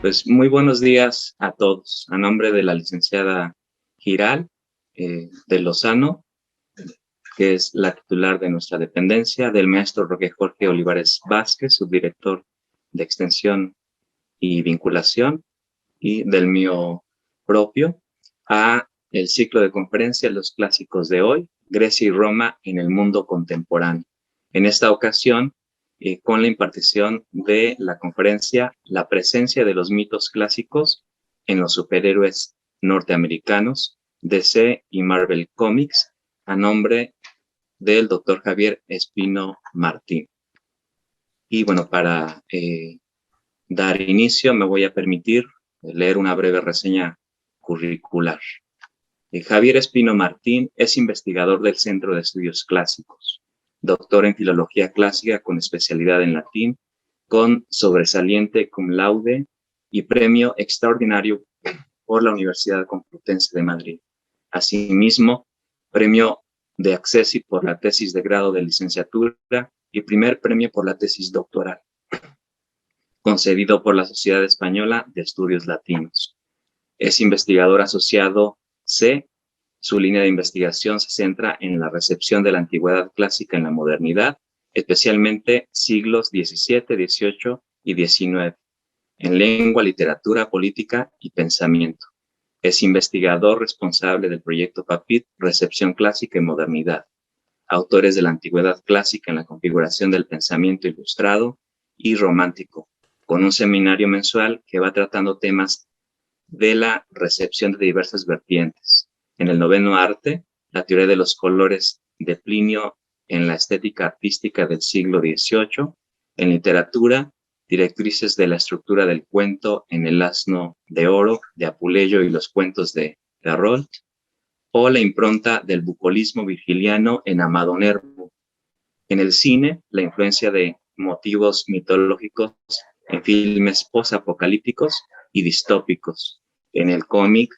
Pues muy buenos días a todos. A nombre de la licenciada Giral de Lozano, que es la titular de nuestra dependencia, del maestro Roque Jorge Olivares Vázquez, subdirector de Extensión y Vinculación, y del mío propio, a el ciclo de conferencias Los Clásicos de Hoy, Grecia y Roma en el Mundo Contemporáneo. En esta ocasión, con la impartición de la conferencia La presencia de los mitos clásicos en los superhéroes norteamericanos, DC y Marvel Comics, a nombre del doctor Javier Espino Martín. Y bueno, para dar inicio me voy a permitir leer una breve reseña curricular. Javier Espino Martín es investigador del Centro de Estudios Clásicos, doctor en Filología Clásica con especialidad en latín, con sobresaliente cum laude y premio extraordinario por la Universidad Complutense de Madrid. Asimismo, premio de Accessit por la tesis de grado de licenciatura y primer premio por la tesis doctoral, concedido por la Sociedad Española de Estudios Latinos. Es investigador asociado C. Su línea de investigación se centra en la recepción de la antigüedad clásica en la modernidad, especialmente siglos XVII, XVIII y XIX, en lengua, literatura, política y pensamiento. Es investigador responsable del proyecto PAPIT, Recepción Clásica y Modernidad, autores de la antigüedad clásica en la configuración del pensamiento ilustrado y romántico, con un seminario mensual que va tratando temas de la recepción de diversas vertientes. En el noveno arte, la teoría de los colores de Plinio en la estética artística del siglo XVIII, en literatura, directrices de la estructura del cuento en El asno de oro de Apuleyo y los cuentos de Garrolt, o la impronta del bucolismo virgiliano en Amado Nervo. En el cine, la influencia de motivos mitológicos en filmes posapocalípticos y distópicos. En el cómic,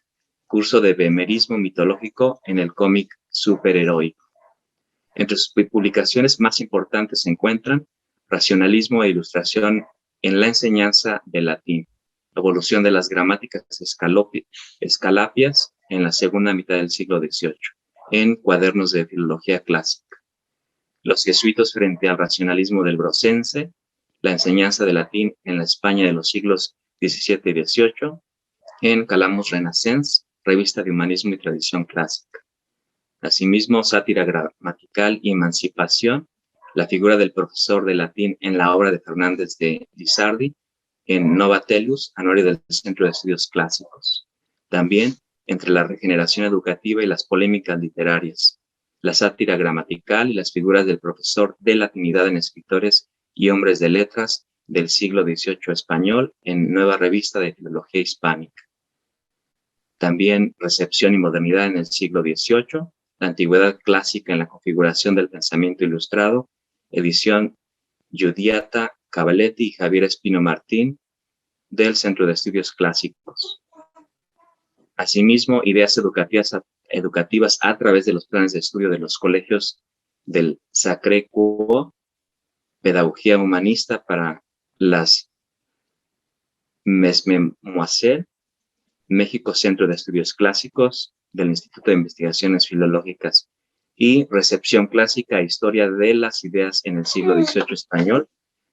curso de bemerismo mitológico en el cómic superheroico. Entre sus publicaciones más importantes se encuentran Racionalismo e Ilustración en la enseñanza del latín, Evolución de las gramáticas escalapias en la segunda mitad del siglo XVIII, en Cuadernos de Filología Clásica, Los jesuitas frente al racionalismo del Brocense, La enseñanza del latín en la España de los siglos XVII y XVIII, en Calamus Renaissance, Revista de Humanismo y Tradición Clásica. Asimismo, Sátira gramatical y emancipación, la figura del profesor de latín en la obra de Fernández de Lizardi, en Nova Tellus, anuario del Centro de Estudios Clásicos. También, entre la regeneración educativa y las polémicas literarias, la sátira gramatical y las figuras del profesor de latinidad en escritores y hombres de letras del siglo XVIII español, en Nueva Revista de Filología Hispánica. También Recepción y Modernidad en el siglo XVIII, la Antigüedad Clásica en la configuración del pensamiento ilustrado, edición Giuditta Cavaletti y Javier Espino Martín, del Centro de Estudios Clásicos. Asimismo, ideas educativas a través de los planes de estudio de los colegios del Sacré Quo, Pedagogía Humanista para las Mesmemoiselles, México Centro de Estudios Clásicos, del Instituto de Investigaciones Filológicas, y Recepción Clásica e Historia de las Ideas en el siglo XVIII español,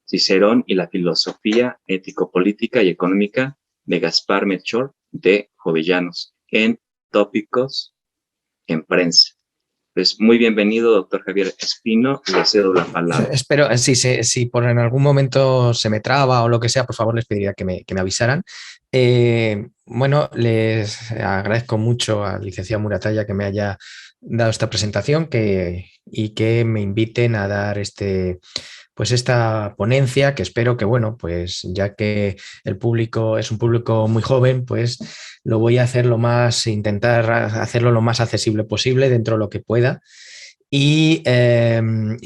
Cicerón y la Filosofía Ético-Política y Económica de Gaspar Melchor de Jovellanos, en Tópicos en Prensa. Pues muy bienvenido, doctor Javier Espino, le cedo la palabra. Espero, si por en algún momento se me traba o lo que sea, por favor les pediría que me avisaran. Bueno, les agradezco mucho al licenciado Muratalla que me haya dado esta presentación y que me inviten a dar esta ponencia, que espero que, bueno, pues ya que el público es un público muy joven, pues lo voy a hacer intentar hacerlo lo más accesible posible dentro de lo que pueda. Y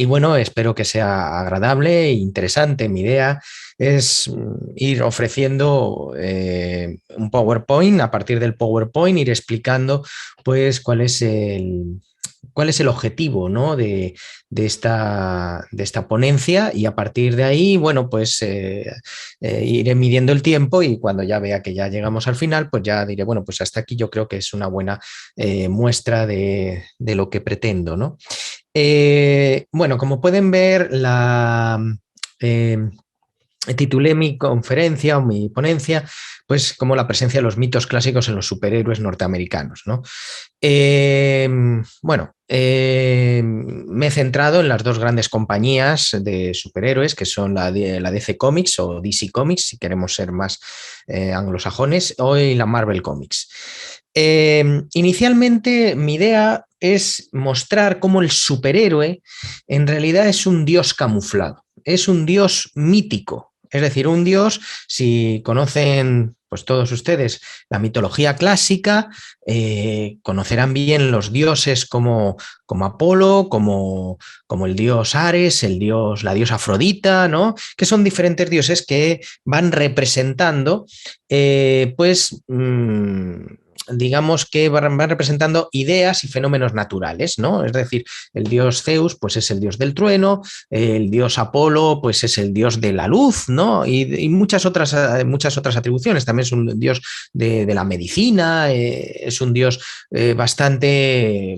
bueno, espero que sea agradable e interesante. Mi idea es ir ofreciendo un PowerPoint, a partir del PowerPoint ir explicando pues cuál es el objetivo, ¿no? de esta ponencia, y a partir de ahí, bueno, pues iré midiendo el tiempo, y cuando ya vea que ya llegamos al final, pues ya diré, bueno, pues hasta aquí yo creo que es una buena muestra de lo que pretendo, ¿no? Bueno, como pueden ver, eh, titulé mi conferencia o mi ponencia, pues como la presencia de los mitos clásicos en los superhéroes norteamericanos, ¿no? Me he centrado en las dos grandes compañías de superhéroes, que son la DC Comics o DC Comics, si queremos ser más anglosajones, y la Marvel Comics. Inicialmente mi idea es mostrar cómo el superhéroe en realidad es un dios camuflado, es un dios mítico. Es decir, un dios, si conocen, pues todos ustedes, la mitología clásica, conocerán bien los dioses como Apolo, como el dios Ares, la diosa Afrodita, ¿no? Que son diferentes dioses que van representando, digamos que van representando ideas y fenómenos naturales, ¿no? Es decir, el dios Zeus, pues es el dios del trueno, el dios Apolo, pues es el dios de la luz, ¿no? Y muchas otras atribuciones. También es un dios de la medicina, es un dios bastante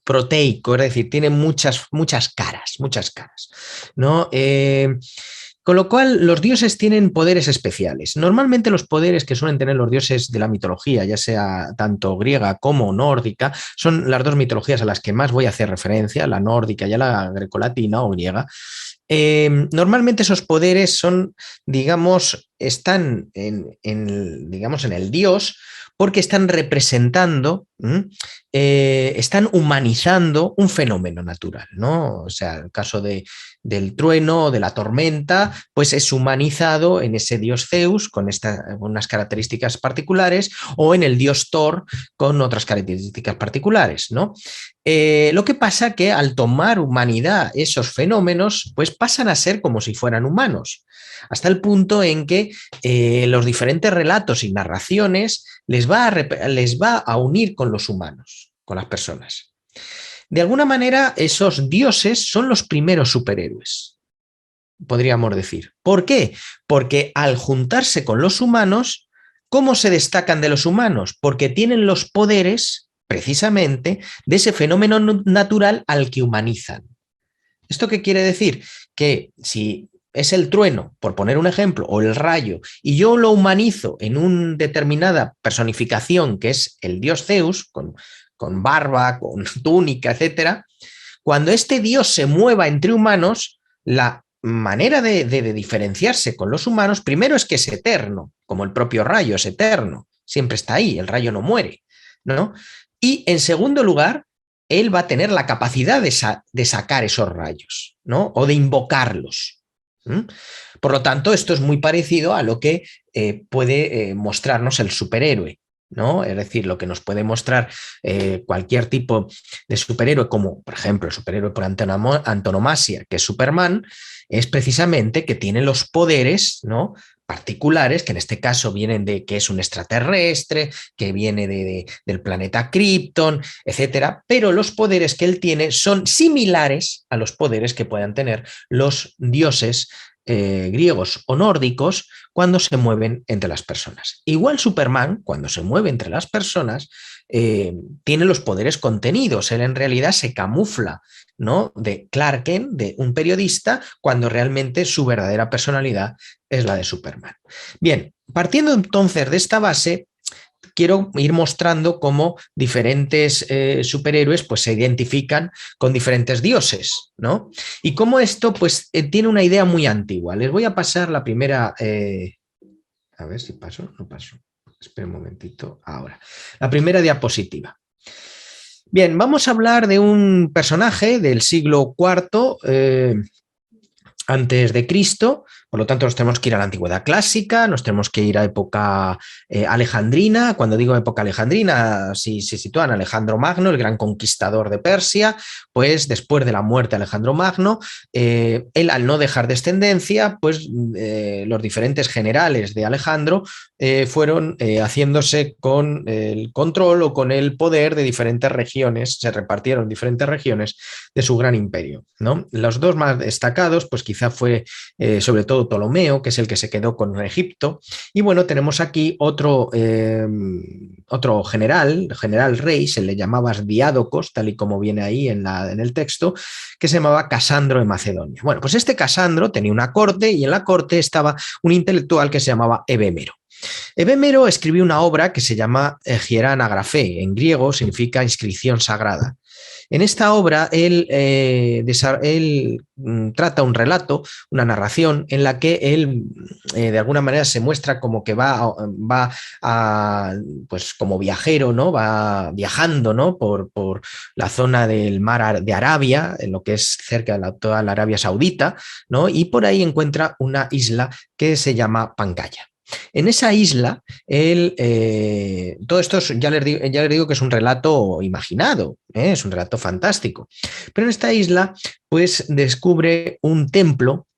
proteico, es decir, tiene muchas caras, ¿no? Con lo cual, los dioses tienen poderes especiales. Normalmente los poderes que suelen tener los dioses de la mitología, ya sea tanto griega como nórdica, son las dos mitologías a las que más voy a hacer referencia, la nórdica y la grecolatina o griega. Normalmente esos poderes son, digamos, están digamos, en el dios, porque están representando, están humanizando un fenómeno natural, ¿no? O sea, el caso del trueno o de la tormenta, pues es humanizado en ese dios Zeus con unas características particulares, o en el dios Thor con otras características particulares, ¿no? Lo que pasa que al tomar humanidad esos fenómenos, pues pasan a ser como si fueran humanos, hasta el punto en que los diferentes relatos y narraciones les va a unir con los humanos, con las personas. De alguna manera, esos dioses son los primeros superhéroes, podríamos decir. ¿Por qué? Porque al juntarse con los humanos, ¿cómo se destacan de los humanos? Porque tienen los poderes, precisamente, de ese fenómeno natural al que humanizan. ¿Esto qué quiere decir? Que si es el trueno, por poner un ejemplo, o el rayo, y yo lo humanizo en una determinada personificación que es el dios Zeus, con barba, con túnica, etcétera, cuando este dios se mueva entre humanos, la manera de diferenciarse con los humanos, primero es que es eterno, como el propio rayo es eterno, siempre está ahí, el rayo no muere, ¿no? Y en segundo lugar, él va a tener la capacidad de sacar esos rayos, ¿no? O de invocarlos. Por lo tanto, esto es muy parecido a lo que puede mostrarnos el superhéroe, ¿no? Es decir, lo que nos puede mostrar cualquier tipo de superhéroe, como por ejemplo el superhéroe por antonomasia, que es Superman, es precisamente que tiene los poderes, ¿no?, particulares, que en este caso vienen de que es un extraterrestre, que viene del planeta Krypton, etcétera, pero los poderes que él tiene son similares a los poderes que puedan tener los dioses griegos o nórdicos cuando se mueven entre las personas. Igual Superman, cuando se mueve entre las personas, tiene los poderes contenidos. Él en realidad se camufla, ¿no?, de Clark Kent, de un periodista, cuando realmente su verdadera personalidad es la de Superman. Bien, partiendo entonces de esta base, quiero ir mostrando cómo diferentes superhéroes pues, se identifican con diferentes dioses, ¿no? Y cómo esto pues, tiene una idea muy antigua. Les voy a pasar la primera... a ver si paso, no paso. Espera un momentito. Ahora. La primera diapositiva. Bien, vamos a hablar de un personaje del siglo IV antes de Cristo, Por lo tanto, nos tenemos que ir a la antigüedad clásica, nos tenemos que ir a época alejandrina. Cuando digo época alejandrina, si se sitúa en Alejandro Magno, el gran conquistador de Persia, pues después de la muerte de Alejandro Magno, él al no dejar descendencia, pues los diferentes generales de Alejandro fueron haciéndose con el control o con el poder de diferentes regiones, se repartieron diferentes regiones de su gran imperio, ¿no? Los dos más destacados, pues quizá fue sobre todo Ptolomeo, que es el que se quedó con Egipto, y bueno, tenemos aquí otro general rey, se le llamaba Diádocos, tal y como viene ahí en el texto, que se llamaba Casandro de Macedonia. Bueno, pues este Casandro tenía una corte y en la corte estaba un intelectual que se llamaba Evemero. Evemero escribió una obra que se llama Hierán Agrafé, en griego significa inscripción sagrada. En esta obra él trata un relato, una narración en la que él de alguna manera se muestra como que va pues como viajero, ¿no? Va viajando, ¿no? por la zona del mar de Arabia, en lo que es cerca de toda la Arabia Saudita, ¿no? Y por ahí encuentra una isla que se llama Pangaya. En esa isla, todo esto ya les digo que es un relato imaginado, es un relato fantástico, pero en esta isla pues descubre un templo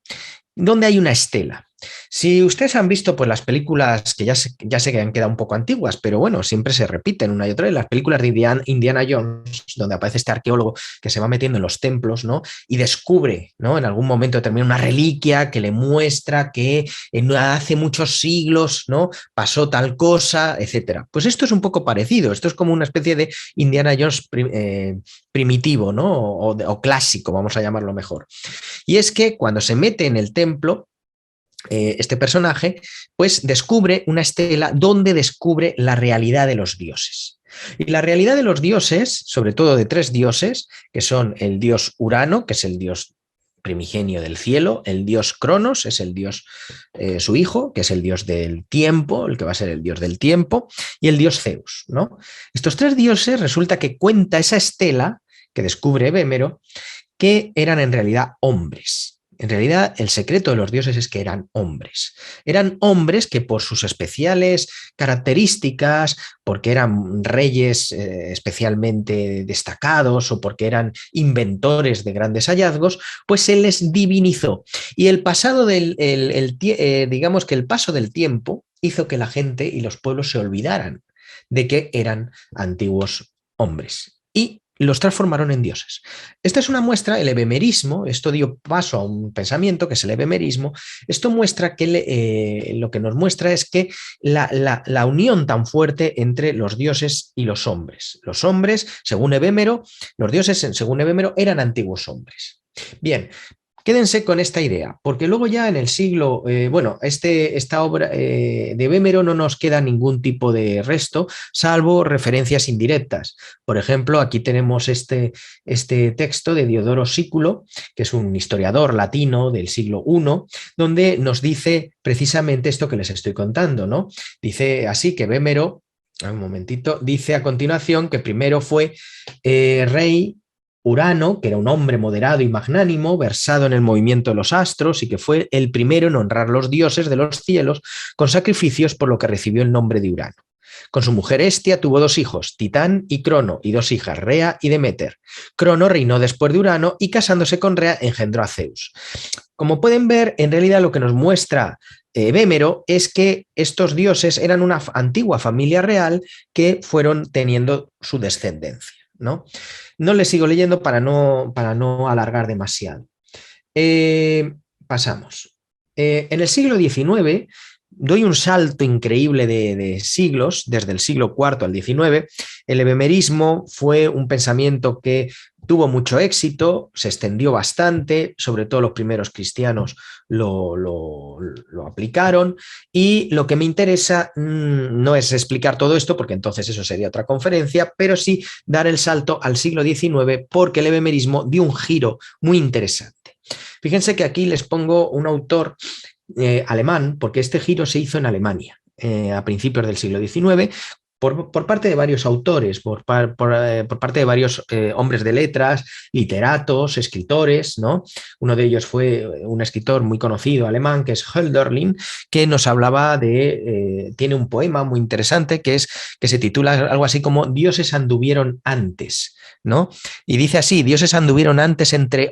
donde hay una estela. Si ustedes han visto pues, las películas que ya sé que han quedado un poco antiguas, pero bueno, siempre se repiten una y otra vez, las películas de Indiana Jones, donde aparece este arqueólogo que se va metiendo en los templos, ¿no? Y descubre, ¿no? En algún momento determinado una reliquia que le muestra que hace muchos siglos, ¿no? Pasó tal cosa, etcétera. Pues esto es un poco parecido, esto es como una especie de Indiana Jones primitivo, ¿no? O clásico, vamos a llamarlo mejor. Y es que cuando se mete en el templo, este personaje, pues descubre una estela donde descubre la realidad de los dioses. Y la realidad de los dioses, sobre todo de tres dioses, que son el dios Urano, que es el dios primigenio del cielo, el dios Cronos, es el dios, su hijo, que es el dios del tiempo, el que va a ser el dios del tiempo, y el dios Zeus, ¿no? Estos tres dioses resulta que cuenta esa estela que descubre Evemero, que eran en realidad hombres. En realidad, el secreto de los dioses es que eran hombres. Eran hombres que por sus especiales características, porque eran reyes especialmente destacados o porque eran inventores de grandes hallazgos, pues se les divinizó. Y el pasado digamos que el paso del tiempo hizo que la gente y los pueblos se olvidaran de que eran antiguos hombres. Y los transformaron en dioses. Esta es una muestra, el evemerismo, esto dio paso a un pensamiento que es el evemerismo, esto muestra que lo que nos muestra es que la unión tan fuerte entre los dioses y los hombres. Los hombres, según Evemero, los dioses, según Evemero, eran antiguos hombres. Bien, quédense con esta idea, porque luego ya en el siglo, esta obra de Evemero no nos queda ningún tipo de resto, salvo referencias indirectas. Por ejemplo, aquí tenemos este texto de Diodoro Sículo, que es un historiador latino del siglo I, donde nos dice precisamente esto que les estoy contando, ¿no? Dice así que Evemero, un momentito, dice a continuación que primero fue rey Urano, que era un hombre moderado y magnánimo, versado en el movimiento de los astros y que fue el primero en honrar los dioses de los cielos con sacrificios, por lo que recibió el nombre de Urano. Con su mujer Hestia tuvo dos hijos, Titán y Crono, y dos hijas, Rea y Deméter. Crono reinó después de Urano y casándose con Rea engendró a Zeus. Como pueden ver, en realidad lo que nos muestra Evemero es que estos dioses eran una antigua familia real que fueron teniendo su descendencia, ¿no? No le sigo leyendo para no alargar demasiado. Pasamos. En el siglo XIX, doy un salto increíble de siglos, desde el siglo IV al XIX, el evemerismo fue un pensamiento que tuvo mucho éxito, se extendió bastante, sobre todo los primeros cristianos lo aplicaron, y lo que me interesa no es explicar todo esto, porque entonces eso sería otra conferencia, pero sí dar el salto al siglo XIX, porque el evemerismo dio un giro muy interesante. Fíjense que aquí les pongo un autor alemán, porque este giro se hizo en Alemania a principios del siglo XIX, por parte de varios autores, por parte de varios hombres de letras, literatos, escritores, ¿no? Uno de ellos fue un escritor muy conocido alemán, que es Hölderlin, que nos hablaba tiene un poema muy interesante que se titula algo así como Dioses anduvieron antes, ¿no? Y dice así: dioses anduvieron antes entre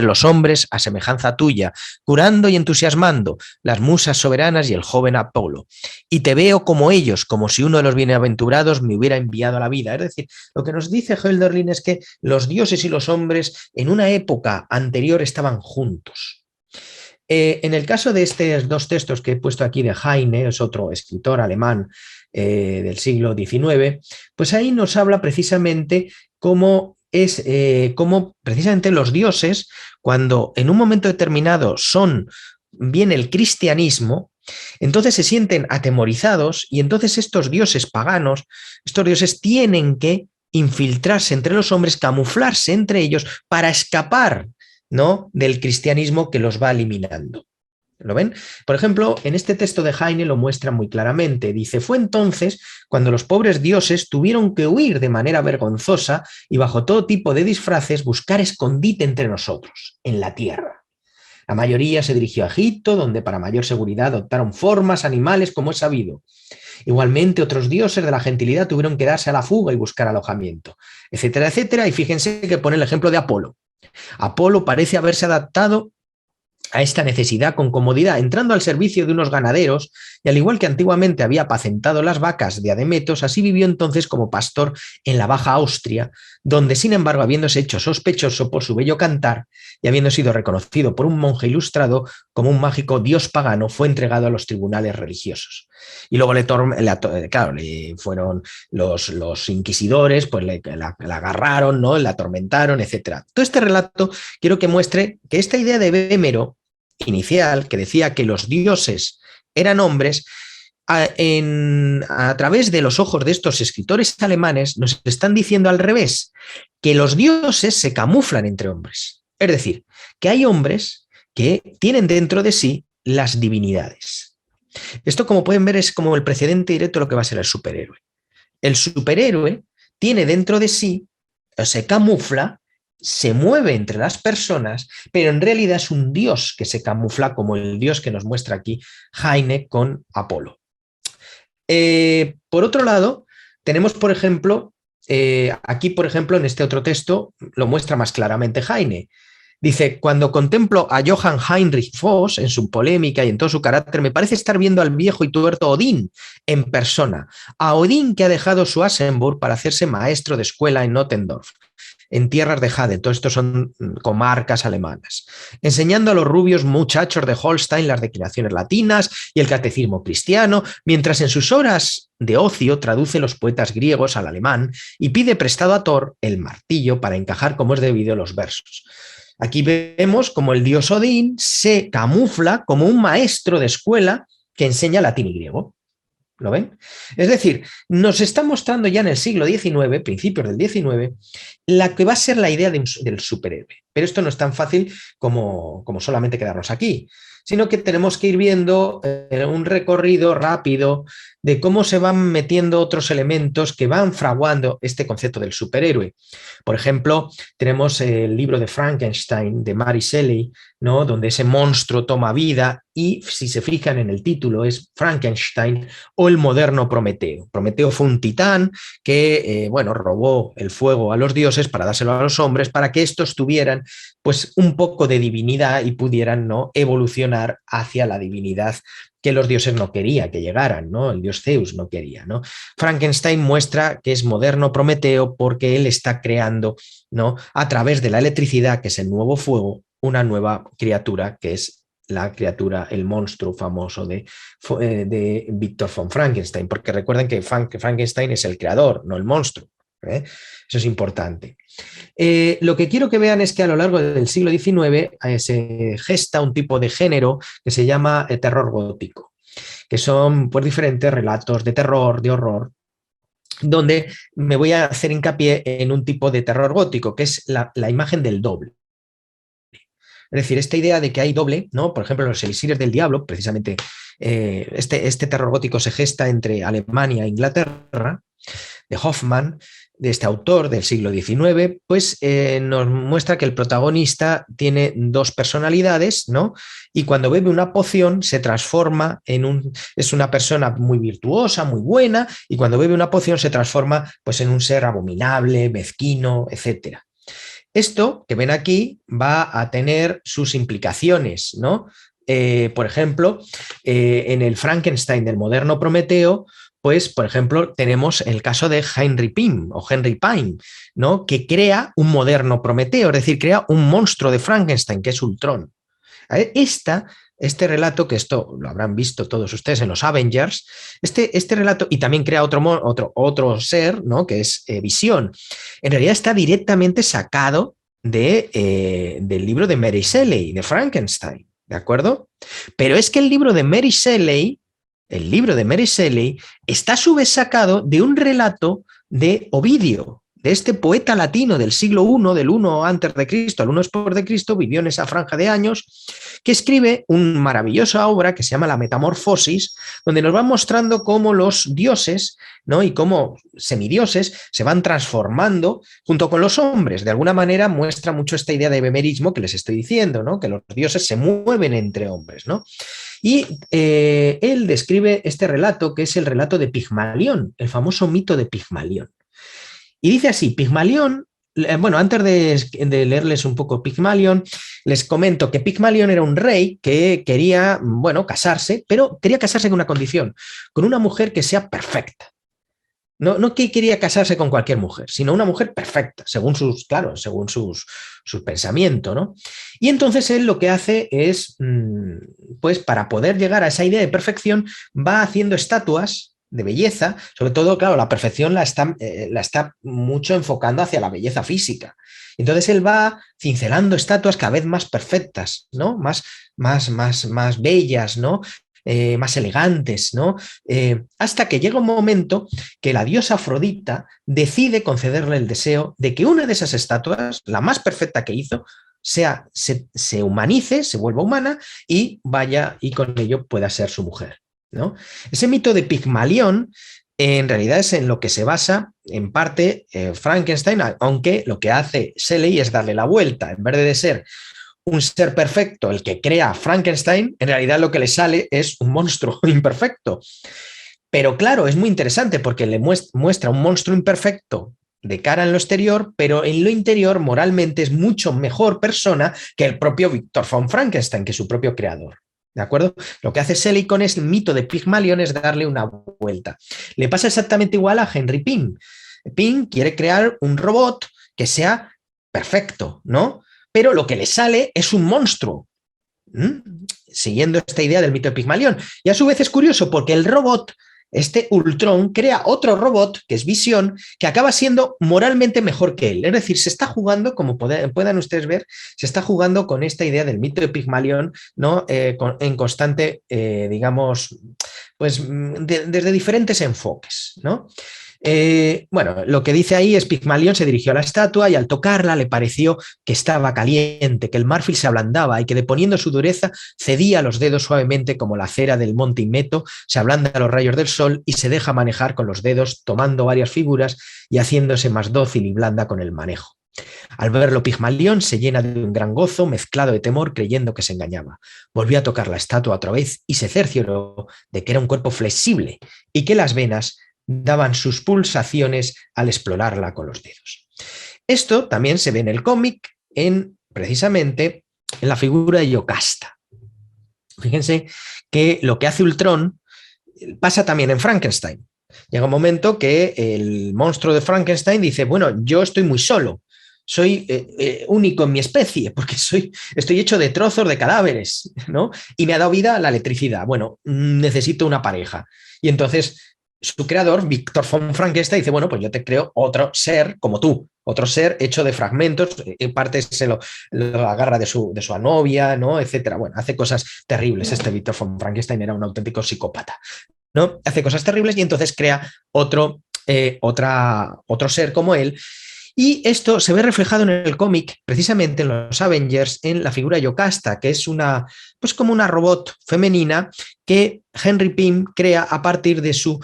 los hombres a semejanza tuya, curando y entusiasmando las musas soberanas y el joven Apolo. Y te veo como ellos, como si uno de los bienaventurados me hubiera enviado a la vida. Es decir, lo que nos dice Hölderlin es que los dioses y los hombres en una época anterior estaban juntos. En el caso de estos dos textos que he puesto aquí de Heine, es otro escritor alemán del siglo XIX, pues ahí nos habla precisamente cómo precisamente los dioses, cuando en un momento determinado viene el cristianismo, entonces se sienten atemorizados y entonces estos dioses paganos, estos dioses tienen que infiltrarse entre los hombres, camuflarse entre ellos para escapar, ¿no?, del cristianismo que los va eliminando. ¿Lo ven? Por ejemplo, en este texto de Heine lo muestra muy claramente. Dice: fue entonces cuando los pobres dioses tuvieron que huir de manera vergonzosa y bajo todo tipo de disfraces buscar escondite entre nosotros, en la tierra. La mayoría se dirigió a Egipto, donde para mayor seguridad adoptaron formas animales, como es sabido. Igualmente, otros dioses de la gentilidad tuvieron que darse a la fuga y buscar alojamiento, etcétera, etcétera. Y fíjense que pone el ejemplo de Apolo. Apolo parece haberse adaptado a esta necesidad con comodidad, entrando al servicio de unos ganaderos, y al igual que antiguamente había apacentado las vacas de Ademetos, así vivió entonces como pastor en la Baja Austria, donde, sin embargo, habiéndose hecho sospechoso por su bello cantar y habiendo sido reconocido por un monje ilustrado como un mágico dios pagano, fue entregado a los tribunales religiosos. Y luego le fueron los inquisidores, pues la agarraron, ¿no?, la atormentaron, etc. Todo este relato quiero que muestre que esta idea de Vémero inicial, que decía que los dioses eran hombres, a través de los ojos de estos escritores alemanes nos están diciendo al revés, que los dioses se camuflan entre hombres. Es decir, que hay hombres que tienen dentro de sí las divinidades. Esto, como pueden ver, es como el precedente directo de lo que va a ser el superhéroe. El superhéroe tiene dentro de sí, se camufla, se mueve entre las personas, pero en realidad es un dios que se camufla, como el dios que nos muestra aquí Heine con Apolo. Por otro lado, tenemos, por ejemplo, aquí, por ejemplo, en este otro texto, lo muestra más claramente Heine. Dice: cuando contemplo a Johann Heinrich Voss en su polémica y en todo su carácter, me parece estar viendo al viejo y tuerto Odín en persona. A Odín, que ha dejado su Aschenburg para hacerse maestro de escuela en Nottendorf, en tierras de Jade, todo esto son comarcas alemanas, enseñando a los rubios muchachos de Holstein las declinaciones latinas y el catecismo cristiano, mientras en sus horas de ocio traduce los poetas griegos al alemán y pide prestado a Thor el martillo para encajar como es debido los versos. Aquí vemos como el dios Odín se camufla como un maestro de escuela que enseña latín y griego. ¿Lo ven? Es decir, nos está mostrando ya en el siglo XIX, principios del XIX, la que va a ser la idea del superhéroe. Pero esto no es tan fácil como solamente quedarnos aquí, sino que tenemos que ir viendo un recorrido rápido de cómo se van metiendo otros elementos que van fraguando este concepto del superhéroe. Por ejemplo, tenemos el libro de Frankenstein de Mary Shelley, ¿no?, donde ese monstruo toma vida y, si se fijan en el título, es Frankenstein o el moderno Prometeo. Prometeo fue un titán que robó el fuego a los dioses para dárselo a los hombres, para que estos tuvieran pues un poco de divinidad y pudieran, ¿no?, evolucionar hacia la divinidad que los dioses no querían que llegaran, ¿no? El dios Zeus no quería, ¿no? Frankenstein muestra que es moderno Prometeo porque él está creando, ¿no?, a través de la electricidad, que es el nuevo fuego, una nueva criatura que es la criatura, el monstruo famoso de Victor von Frankenstein, porque recuerden que Frankenstein es el creador, no el monstruo. Eso es importante. Lo que quiero que vean es que a lo largo del siglo XIX se gesta un tipo de género que se llama terror gótico, que son pues diferentes relatos de terror, de horror, donde me voy a hacer hincapié en un tipo de terror gótico, que es la imagen del doble. Es decir, esta idea de que hay doble, ¿no? Por ejemplo, los elixires del diablo, precisamente este terror gótico se gesta entre Alemania e Inglaterra, de Hoffman, de este autor del siglo XIX, pues nos muestra que el protagonista tiene dos personalidades, ¿no? Y cuando bebe una poción se transforma es una persona muy virtuosa, muy buena, y cuando bebe una poción se transforma pues en un ser abominable, mezquino, etcétera. Esto que ven aquí va a tener sus implicaciones, ¿no? Por ejemplo, en el Frankenstein del moderno Prometeo, pues, por ejemplo, tenemos el caso de Henry Pym, ¿no? Que crea un moderno Prometeo, es decir, crea un monstruo de Frankenstein, que es Ultron. Este relato, que esto lo habrán visto todos ustedes en los Avengers, este relato, y también crea otro ser, ¿no? Que es Visión. En realidad está directamente sacado del libro de Mary Shelley, de Frankenstein, ¿de acuerdo? Pero es que el libro de Mary Shelley está a su vez sacado de un relato de Ovidio, de este poeta latino del siglo I, del 1 antes de Cristo al 1 después de Cristo, vivió en esa franja de años, que escribe una maravillosa obra que se llama La Metamorfosis, donde nos va mostrando cómo los dioses, ¿no? Y cómo semidioses se van transformando junto con los hombres. De alguna manera muestra mucho esta idea de bemerismo que les estoy diciendo, ¿no? Que los dioses se mueven entre hombres, ¿no? Y él describe este relato, que es el relato de Pigmalión, el famoso mito de Pigmalión. Y dice así, Pigmalión, bueno, antes de leerles un poco Pigmalión, les comento que Pigmalión era un rey que quería, bueno, casarse, pero quería casarse con una condición, con una mujer que sea perfecta. No que quería casarse con cualquier mujer, sino una mujer perfecta, según sus pensamientos, ¿no? Y entonces él lo que hace es, pues para poder llegar a esa idea de perfección, va haciendo estatuas de belleza, sobre todo, claro, la perfección la está mucho enfocando hacia la belleza física. Entonces él va cincelando estatuas cada vez más perfectas, ¿no? Más bellas, ¿no? Más elegantes, ¿no? Hasta que llega un momento que la diosa Afrodita decide concederle el deseo de que una de esas estatuas, la más perfecta que hizo, se humanice, se vuelva humana y vaya y con ello pueda ser su mujer, ¿no? Ese mito de Pigmalión en realidad es en lo que se basa en parte Frankenstein, aunque lo que hace Shelley es darle la vuelta. En vez de ser un ser perfecto el que crea Frankenstein, en realidad lo que le sale es un monstruo imperfecto. Pero claro, es muy interesante porque le muestra un monstruo imperfecto de cara en lo exterior, pero en lo interior moralmente es mucho mejor persona que el propio Victor von Frankenstein, que es su propio creador. ¿De acuerdo? Lo que hace Shelley con el mito de Pigmalión es darle una vuelta. Le pasa exactamente igual a Henry Pym. Pym quiere crear un robot que sea perfecto, ¿no? Pero lo que le sale es un monstruo, siguiendo esta idea del mito de Pigmalión. Y a su vez es curioso porque el robot, este Ultron, crea otro robot, que es Visión, que acaba siendo moralmente mejor que él. Es decir, se está jugando, como puedan ustedes ver, se está jugando con esta idea del mito de Pigmalión, ¿no? En constante, digamos, pues desde diferentes enfoques, ¿no? Bueno, lo que dice ahí es Pigmalión se dirigió a la estatua y al tocarla le pareció que estaba caliente, que el marfil se ablandaba y que deponiendo su dureza cedía los dedos suavemente como la cera del monte Inmeto, se ablanda a los rayos del sol y se deja manejar con los dedos tomando varias figuras y haciéndose más dócil y blanda con el manejo. Al verlo, Pigmalión se llena de un gran gozo mezclado de temor creyendo que se engañaba. Volvió a tocar la estatua otra vez y se cercioró de que era un cuerpo flexible y que las venas daban sus pulsaciones al explorarla con los dedos. Esto también se ve en el cómic, precisamente en la figura de Yocasta. Fíjense que lo que hace Ultron pasa también en Frankenstein. Llega un momento que el monstruo de Frankenstein dice, bueno, yo estoy muy solo, soy único en mi especie, porque estoy hecho de trozos de cadáveres, ¿no? Y me ha dado vida la electricidad. Bueno, necesito una pareja. Y entonces su creador, Victor von Frankenstein, dice, bueno, pues yo te creo otro ser como tú, otro ser hecho de fragmentos, en parte se lo agarra de su novia, ¿no? Etcétera. Bueno, hace cosas terribles. Este Victor von Frankenstein era un auténtico psicópata, ¿no? Hace cosas terribles y entonces crea otro ser como él. Y esto se ve reflejado en el cómic, precisamente en los Avengers, en la figura Yocasta, que es una, pues como una robot femenina que Henry Pym crea a partir de su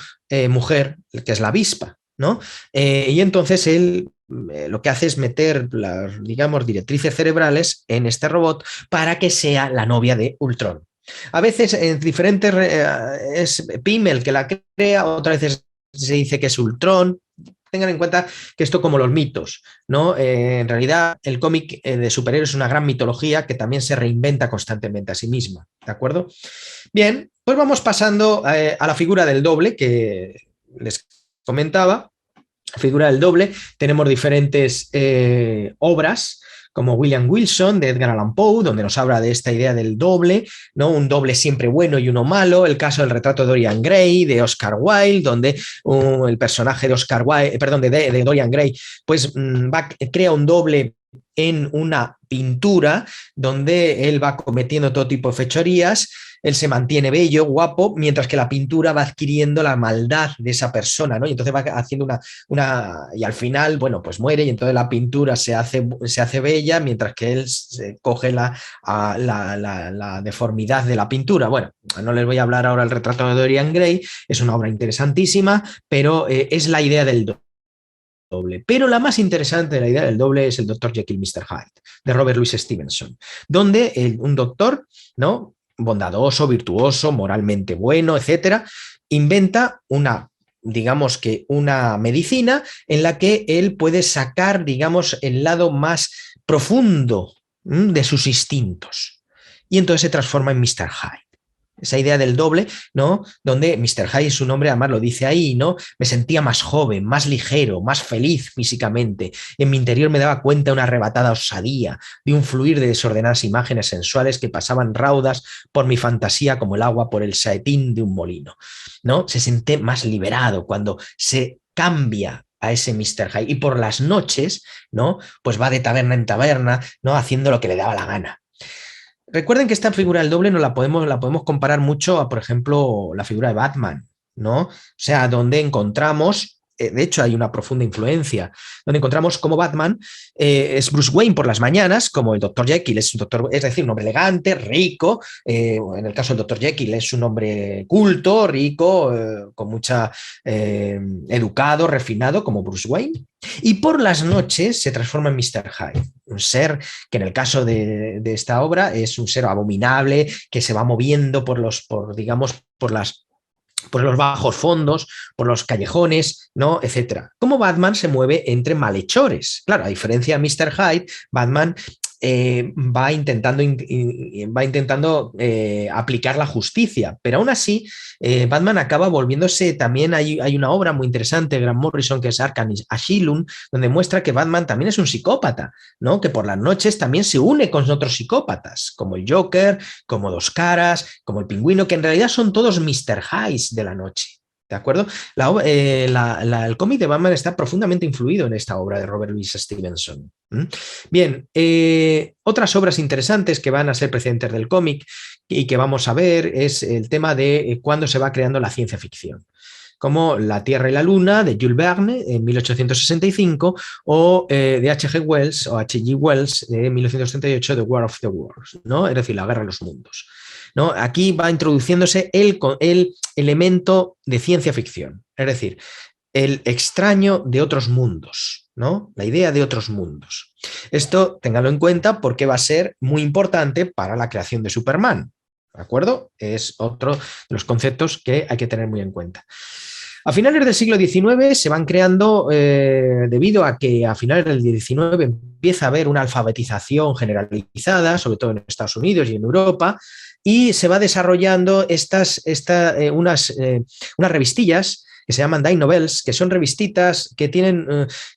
mujer, que es la avispa, ¿no? Y entonces él lo que hace es meter las, digamos, directrices cerebrales en este robot para que sea la novia de Ultron. A veces en diferentes es Pym el que la crea, otras veces se dice que es Ultron. Tengan en cuenta que esto como los mitos, ¿no? En realidad el cómic de superhéroes es una gran mitología que también se reinventa constantemente a sí misma, ¿de acuerdo? Bien, pues vamos pasando a la figura del doble que les comentaba. La figura del doble, tenemos diferentes obras como William Wilson de Edgar Allan Poe, donde nos habla de esta idea del doble, ¿no? Un doble siempre bueno y uno malo. El caso del retrato de Dorian Gray de Oscar Wilde, donde el personaje de Oscar Wilde, perdón, de Dorian Gray, pues crea un doble en una pintura donde él va cometiendo todo tipo de fechorías. Él se mantiene bello, guapo, mientras que la pintura va adquiriendo la maldad de esa persona, ¿no? Y entonces va haciendo y al final, bueno, pues muere y entonces la pintura se hace bella, mientras que él coge la deformidad de la pintura. Bueno, no les voy a hablar ahora del retrato de Dorian Gray, es una obra interesantísima, pero es la idea del doble. Pero la más interesante de la idea del doble es el Dr. Jekyll, Mr. Hyde, de Robert Louis Stevenson, donde un doctor, ¿no?, bondadoso, virtuoso, moralmente bueno, etcétera, inventa digamos que una medicina en la que él puede sacar, digamos, el lado más profundo de sus instintos. Y entonces se transforma en Mr. Hyde. Esa idea del doble, ¿no? Donde Mr. Hyde, su nombre, además lo dice ahí, ¿no? Me sentía más joven, más ligero, más feliz físicamente. En mi interior me daba cuenta de una arrebatada osadía, de un fluir de desordenadas imágenes sensuales que pasaban raudas por mi fantasía como el agua por el saetín de un molino, ¿no? Se siente más liberado cuando se cambia a ese Mr. Hyde y por las noches, ¿no? Pues va de taberna en taberna, ¿no? Haciendo lo que le daba la gana. Recuerden que esta figura del doble la podemos comparar mucho a, por ejemplo, la figura de Batman, ¿no? O sea, donde encontramos, de hecho hay una profunda influencia, donde encontramos como Batman es Bruce Wayne por las mañanas, como el Dr. Jekyll es un doctor, es decir, un hombre elegante, rico, en el caso del Dr. Jekyll es un hombre culto, rico, con mucha educado, refinado, como Bruce Wayne. Y por las noches se transforma en Mr. Hyde, un ser que en el caso de esta obra es un ser abominable que se va moviendo por los bajos fondos, por los callejones, ¿no? Etcétera. Como Batman se mueve entre malhechores. Claro, a diferencia de Mr. Hyde, Batman va intentando aplicar la justicia, pero aún así Batman acaba volviéndose también, hay una obra muy interesante de Grant Morrison que es Arkham Asylum, donde muestra que Batman también es un psicópata, ¿no? Que por las noches también se une con otros psicópatas, como el Joker, como Dos Caras, como el Pingüino, que en realidad son todos Mr. Hydes de la noche. ¿De acuerdo? El cómic de Batman está profundamente influido en esta obra de Robert Louis Stevenson. Bien, otras obras interesantes que van a ser precedentes del cómic y que vamos a ver es el tema de cuándo se va creando la ciencia ficción, como La Tierra y la Luna de Jules Verne en 1865 o de H.G. Wells o H.G. Wells de 1938, The War of the Worlds, ¿no? Es decir, La Guerra de los Mundos, ¿no? Aquí va introduciéndose el elemento de ciencia ficción, es decir, el extraño de otros mundos, ¿no? La idea de otros mundos. Esto, ténganlo en cuenta porque va a ser muy importante para la creación de Superman, ¿de acuerdo? Es otro de los conceptos que hay que tener muy en cuenta. A finales del siglo XIX se van creando, debido a que a finales del XIX empieza a haber una alfabetización generalizada, sobre todo en Estados Unidos y en Europa, y se va desarrollando unas revistillas que se llaman Dime Novels, que son revistitas que tienen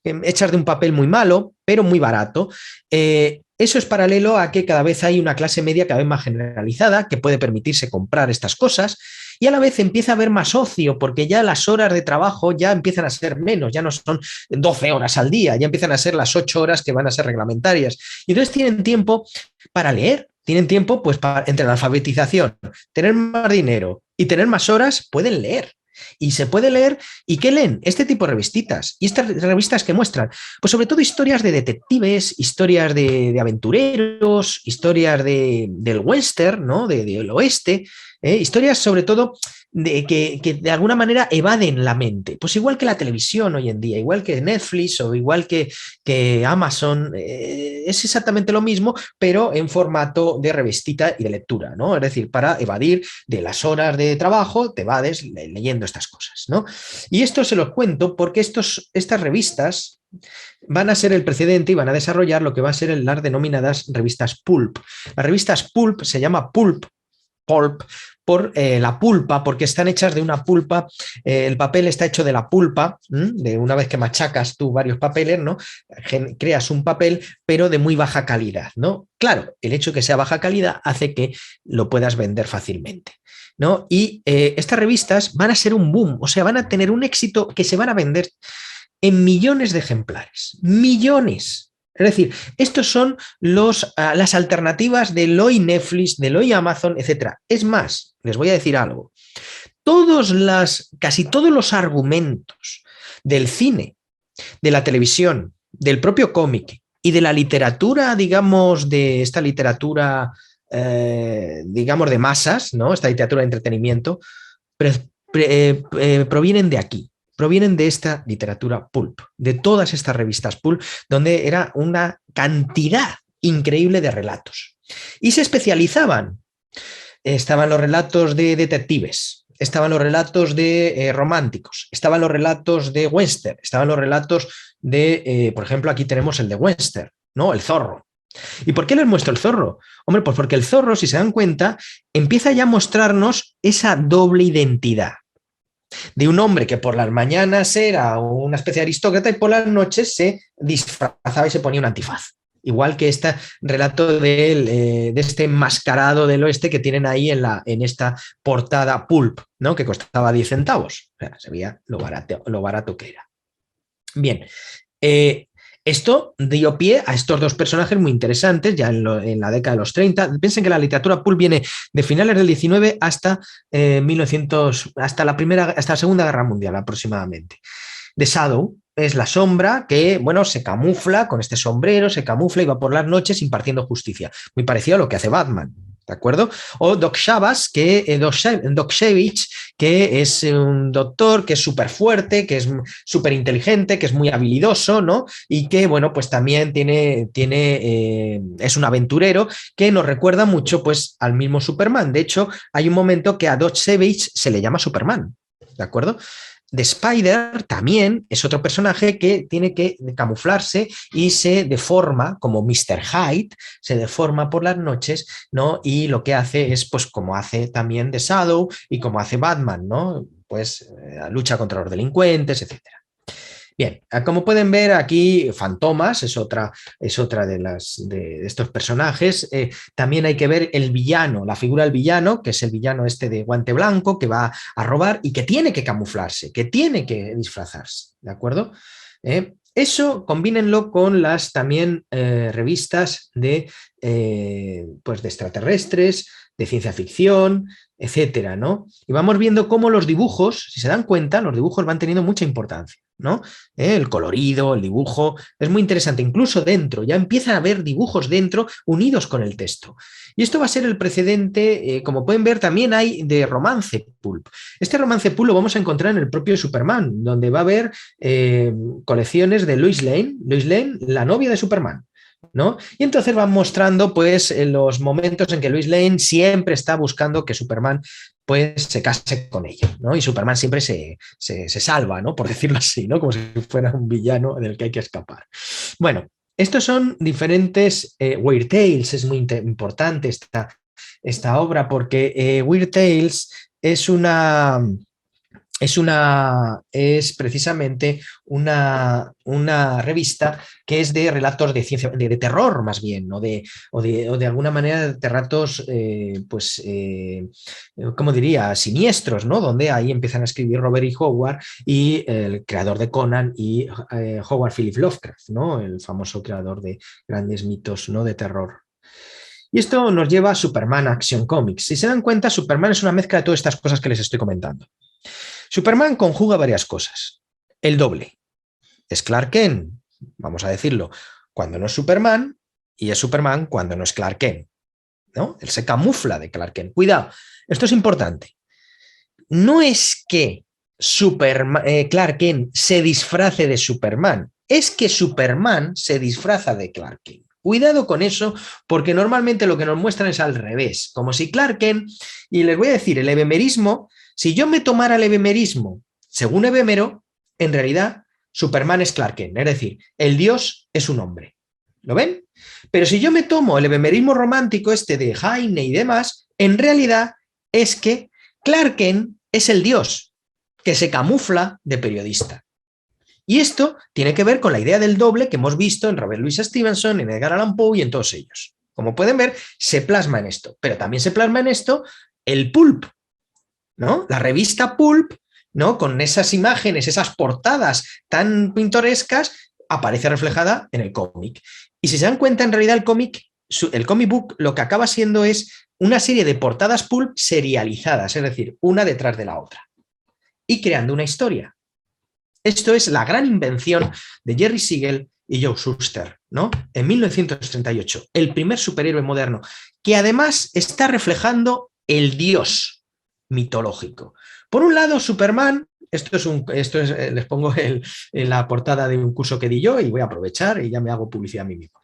hechas de un papel muy malo, pero muy barato. Eso es paralelo a que cada vez hay una clase media cada vez más generalizada que puede permitirse comprar estas cosas y a la vez empieza a haber más ocio porque ya las horas de trabajo ya empiezan a ser menos, ya no son 12 horas al día, ya empiezan a ser las 8 horas que van a ser reglamentarias. Y entonces tienen tiempo para leer, tienen tiempo pues entre la alfabetización, tener más dinero y tener más horas, pueden leer. Y se puede leer, ¿y qué leen? Este tipo de revistitas. ¿Y estas revistas que muestran? Pues sobre todo historias de detectives, historias de aventureros, historias del western, ¿no? Del oeste, historias sobre todo que de alguna manera evaden la mente. Pues igual que la televisión hoy en día, igual que Netflix o igual que Amazon, es exactamente lo mismo, pero en formato de revistita y de lectura, ¿no? Es decir, para evadir de las horas de trabajo, te evades leyendo estas cosas, ¿no? Y esto se los cuento porque estas revistas van a ser el precedente y van a desarrollar lo que va a ser las denominadas revistas pulp. Las revistas pulp se llama pulp por la pulpa, porque están hechas de una pulpa, el papel está hecho de la pulpa, de una vez que machacas tú varios papeles, ¿no? Creas un papel, pero de muy baja calidad, ¿no? Claro, el hecho de que sea baja calidad hace que lo puedas vender fácilmente, ¿no? Y estas revistas van a ser un boom, o sea, van a tener un éxito que se van a vender en millones de ejemplares, millones. Es decir, estos son las alternativas del hoy Netflix, del hoy Amazon, etc. Es más, les voy a decir algo. Casi todos los argumentos del cine, de la televisión, del propio cómic y de la literatura, digamos, de esta literatura, digamos, de masas, ¿no? Esta literatura de entretenimiento, provienen de aquí. Provienen de esta literatura pulp, de todas estas revistas pulp, donde era una cantidad increíble de relatos. Y se especializaban. Estaban los relatos de detectives, estaban los relatos de románticos, estaban los relatos de western, estaban los relatos de, por ejemplo, aquí tenemos el de western, ¿no? El zorro. ¿Y por qué les muestro el zorro? Hombre, pues porque el zorro, si se dan cuenta, empieza ya a mostrarnos esa doble identidad de un hombre que por las mañanas era una especie de aristócrata y por las noches se disfrazaba y se ponía un antifaz. Igual que este relato de este enmascarado del oeste que tienen ahí en esta portada pulp, ¿no? Que costaba 10 centavos. O sea, se veía lo barato que era. Bien, esto dio pie a estos dos personajes muy interesantes ya en la década de los 30. Piensen que la literatura pulp viene de finales del 19 hasta 1900, hasta la Segunda Guerra Mundial aproximadamente. The Shadow es la sombra que, bueno, se camufla con este sombrero, se camufla y va por las noches impartiendo justicia. Muy parecido a lo que hace Batman, ¿de acuerdo? O Doc Savage, que es un doctor que es súper fuerte, que es súper inteligente, que es muy habilidoso, ¿no? Y que, bueno, pues también es un aventurero que nos recuerda mucho, pues, al mismo Superman. De hecho, hay un momento que a Doc Savage se le llama Superman, ¿de acuerdo? The Spider también es otro personaje que tiene que camuflarse y se deforma como Mr. Hyde, se deforma por las noches, ¿no? Y lo que hace es, pues, como hace también The Shadow y como hace Batman, ¿no? Pues lucha contra los delincuentes, etcétera. Bien, como pueden ver aquí, Fantomas es otra de estos personajes. También hay que ver el villano, la figura del villano, que es el villano este de guante blanco que va a robar y que tiene que camuflarse, que tiene que disfrazarse, ¿de acuerdo? Eso combínenlo con las también revistas pues de extraterrestres, de ciencia ficción, etcétera, ¿no? Y vamos viendo cómo los dibujos, si se dan cuenta, los dibujos van teniendo mucha importancia, ¿no? El colorido, el dibujo, es muy interesante. Incluso dentro, ya empieza a haber dibujos dentro unidos con el texto. Y esto va a ser el precedente, como pueden ver, también hay de romance pulp. Este romance pulp lo vamos a encontrar en el propio Superman, donde va a haber colecciones de Lois Lane, la novia de Superman, ¿no? Y entonces van mostrando, pues, los momentos en que Lois Lane siempre está buscando que Superman, pues, se case con ella, ¿no? Y Superman siempre se salva, ¿no? Por decirlo así, ¿no? Como si fuera un villano del que hay que escapar. Bueno, estos son diferentes Weird Tales, es muy importante esta obra porque Weird Tales es precisamente una revista que es de relatos de ciencia, de terror más bien, ¿no? o de alguna manera de relatos, ¿cómo diría? Siniestros, ¿no? Donde ahí empiezan a escribir Robert E. Howard y el creador de Conan y Howard Phillips Lovecraft, ¿no? El famoso creador de grandes mitos, ¿no? De terror. Y esto nos lleva a Superman Action Comics. Si se dan cuenta, Superman es una mezcla de todas estas cosas que les estoy comentando. Superman conjuga varias cosas. El doble. Es Clark Kent, vamos a decirlo, cuando no es Superman, y es Superman cuando no es Clark Kent, ¿no? Él se camufla de Clark Kent. Cuidado, esto es importante. No es que Clark Kent se disfrace de Superman, es que Superman se disfraza de Clark Kent. Cuidado con eso, porque normalmente lo que nos muestran es al revés, como si Clark Kent, y les voy a decir, el ebemerismo, si yo me tomara el ebemerismo según Ebemero, en realidad Superman es Clark Kent, es decir, el dios es un hombre. ¿Lo ven? Pero si yo me tomo el ebemerismo romántico este de Heine y demás, en realidad es que Clark Kent es el dios que se camufla de periodista. Y esto tiene que ver con la idea del doble que hemos visto en Robert Louis Stevenson, en Edgar Allan Poe y en todos ellos. Como pueden ver, se plasma en esto. Pero también se plasma en esto el pulp, ¿no? La revista Pulp, ¿no? Con esas imágenes, esas portadas tan pintorescas, aparece reflejada en el cómic. Y si se dan cuenta, en realidad el comic book lo que acaba siendo es una serie de portadas pulp serializadas, es decir, una detrás de la otra, y creando una historia. Esto es la gran invención de Jerry Siegel y Joe Shuster, ¿no? En 1938, el primer superhéroe moderno, que además está reflejando el dios mitológico. Por un lado, Superman, les pongo la portada de un curso que di yo y voy a aprovechar y ya me hago publicidad a mí mismo.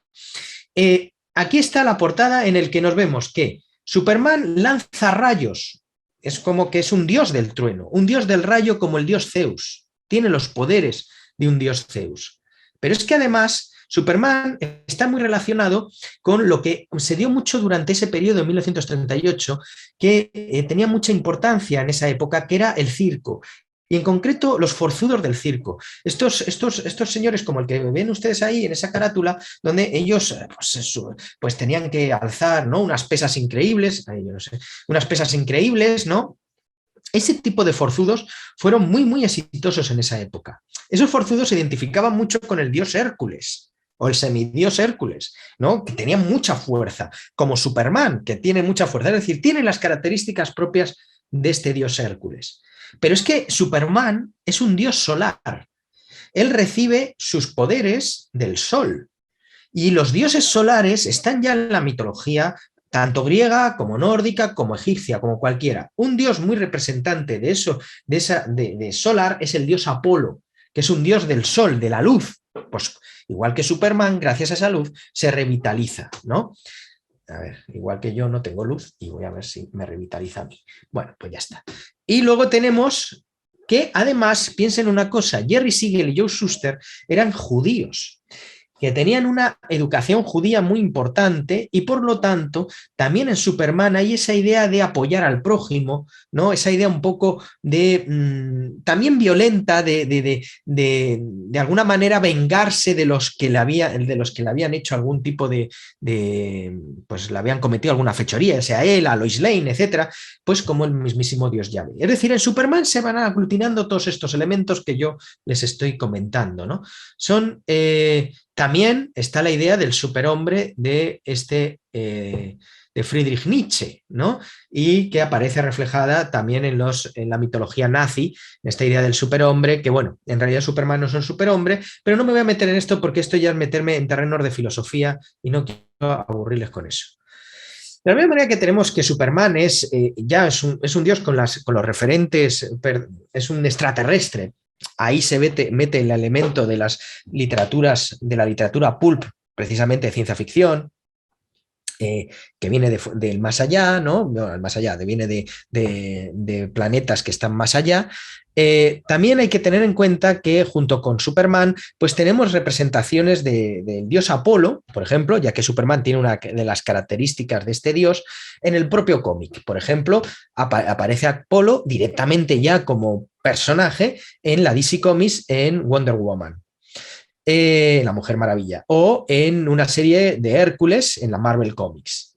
Aquí está la portada en el que nos vemos que Superman lanza rayos, es como que es un dios del trueno, un dios del rayo como el dios Zeus, tiene los poderes de un dios Zeus. Pero es que además Superman está muy relacionado con lo que se dio mucho durante ese periodo de 1938, que tenía mucha importancia en esa época, que era el circo. Y en concreto los forzudos del circo. Estos señores como el que ven ustedes ahí en esa carátula, donde ellos pues tenían que alzar, ¿no? Unas pesas increíbles, unas pesas increíbles, ¿no? Ese tipo de forzudos fueron muy, muy exitosos en esa época. Esos forzudos se identificaban mucho con el dios Hércules o el semidios Hércules, ¿no? Que tenía mucha fuerza, como Superman, que tiene mucha fuerza, es decir, tiene las características propias de este dios Hércules. Pero es que Superman es un dios solar. Él recibe sus poderes del sol. Y los dioses solares están ya en la mitología tanto griega como nórdica, como egipcia, como cualquiera. Un dios muy representante de eso, de solar, es el dios Apolo, que es un dios del sol, de la luz. Pues igual que Superman, gracias a esa luz, se revitaliza, ¿no? A ver, igual que yo no tengo luz y voy a ver si me revitaliza a mí. Bueno, pues ya está. Y luego tenemos que, además, piensen una cosa, Jerry Siegel y Joe Shuster eran judíos, que tenían una educación judía muy importante y por lo tanto también en Superman hay esa idea de apoyar al prójimo, ¿no? Esa idea un poco de también violenta de alguna manera vengarse de los que le habían hecho algún tipo pues le habían cometido alguna fechoría, ya sea él, a Lois Lane, etcétera, pues como el mismísimo Dios Yahvé. Es decir, en Superman se van aglutinando todos estos elementos que yo les estoy comentando, ¿no? Son también está la idea del superhombre de Friedrich Nietzsche, ¿no? Y que aparece reflejada también en la mitología nazi, en esta idea del superhombre, que bueno, en realidad Superman no es un superhombre, pero no me voy a meter en esto porque esto ya es meterme en terrenos de filosofía y no quiero aburrirles con eso. De la misma manera que tenemos que Superman es un dios con los referentes, es un extraterrestre. Ahí se mete el elemento de la literatura pulp, precisamente de ciencia ficción, que viene del más allá, ¿no? El más allá, viene de planetas que están más allá. También hay que tener en cuenta que junto con Superman, pues tenemos representaciones del dios Apolo, por ejemplo, ya que Superman tiene una de las características de este dios en el propio cómic. Por ejemplo, aparece Apolo directamente ya como personaje en la DC Comics en Wonder Woman. La Mujer Maravilla, o en una serie de Hércules en la Marvel Comics.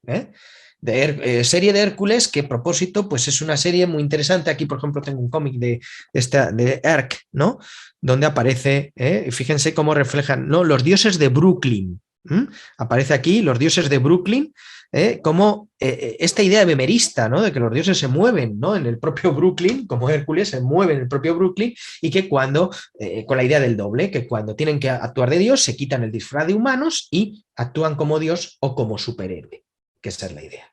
Serie de Hércules que, a propósito, pues es una serie muy interesante. Aquí, por ejemplo, tengo un cómic de Herc, ¿no? Donde aparece, fíjense cómo reflejan, ¿no? Los dioses de Brooklyn, ¿Mm? Aparece aquí los dioses de Brooklyn, como esta idea bemerista, ¿no? De que los dioses se mueven, ¿no? En el propio Brooklyn, como Hércules se mueve en el propio Brooklyn, y que cuando, con la idea del doble, que cuando tienen que actuar de Dios, se quitan el disfraz de humanos y actúan como Dios o como superhéroe, que esa es la idea.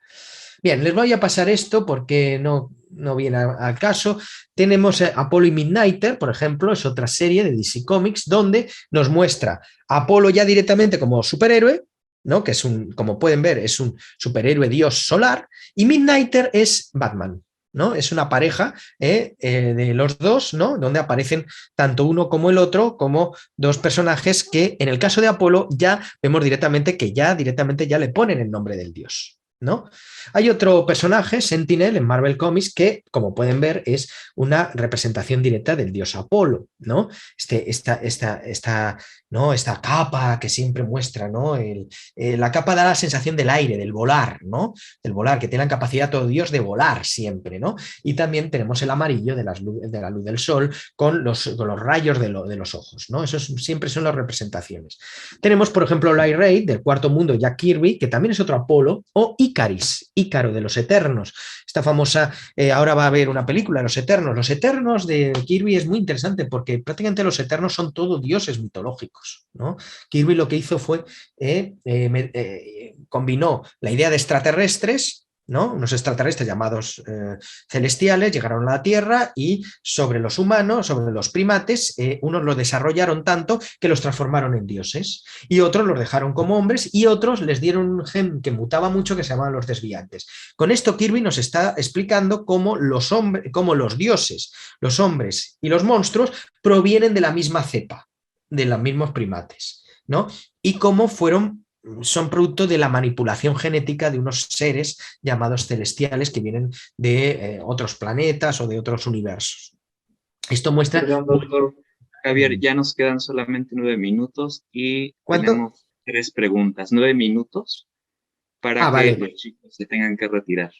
Bien, les voy a pasar esto porque no viene al caso. Tenemos Apolo y Midnighter, por ejemplo, es otra serie de DC Comics donde nos muestra a Apolo ya directamente como superhéroe, ¿no? Que es como pueden ver, es un superhéroe dios solar, y Midnighter es Batman, ¿no? Es una pareja de los dos, ¿no? Donde aparecen tanto uno como el otro, como dos personajes que en el caso de Apolo ya vemos directamente que ya directamente ya le ponen el nombre del dios, ¿no? Hay otro personaje, Sentinel, en Marvel Comics, que, como pueden ver, es una representación directa del dios Apolo, ¿no? ¿no? Esta capa que siempre muestra, ¿no? La capa da la sensación del aire, del volar, ¿no? Del volar, que tiene la capacidad todo Dios de volar siempre, ¿no? Y también tenemos el amarillo de la luz del sol con los rayos de los ojos, ¿no? Eso siempre son las representaciones. Tenemos, por ejemplo, Light del Cuarto Mundo, Jack Kirby, que también es otro Apolo, o Icaris, Ícaro de los Eternos. Esta famosa, ahora va a haber una película, Los Eternos. Los Eternos de Kirby es muy interesante porque prácticamente los Eternos son todos dioses mitológicos, ¿no? Kirby lo que hizo fue combinó la idea de extraterrestres, ¿no? Unos extraterrestres llamados celestiales llegaron a la Tierra y sobre los humanos, sobre los primates, unos los desarrollaron tanto que los transformaron en dioses y otros los dejaron como hombres y otros les dieron un gen que mutaba mucho que se llamaban los desviantes. Con esto Kirby nos está explicando cómo cómo los dioses, los hombres y los monstruos provienen de la misma cepa, de los mismos primates, ¿no? Y cómo son producto de la manipulación genética de unos seres llamados celestiales que vienen de otros planetas o de otros universos. Esto muestra... Perdón, doctor Javier, ya nos quedan solamente 9 minutos y ¿Cuánto? tenemos 3 preguntas. 9 minutos para que Vale. los chicos se tengan que retirar.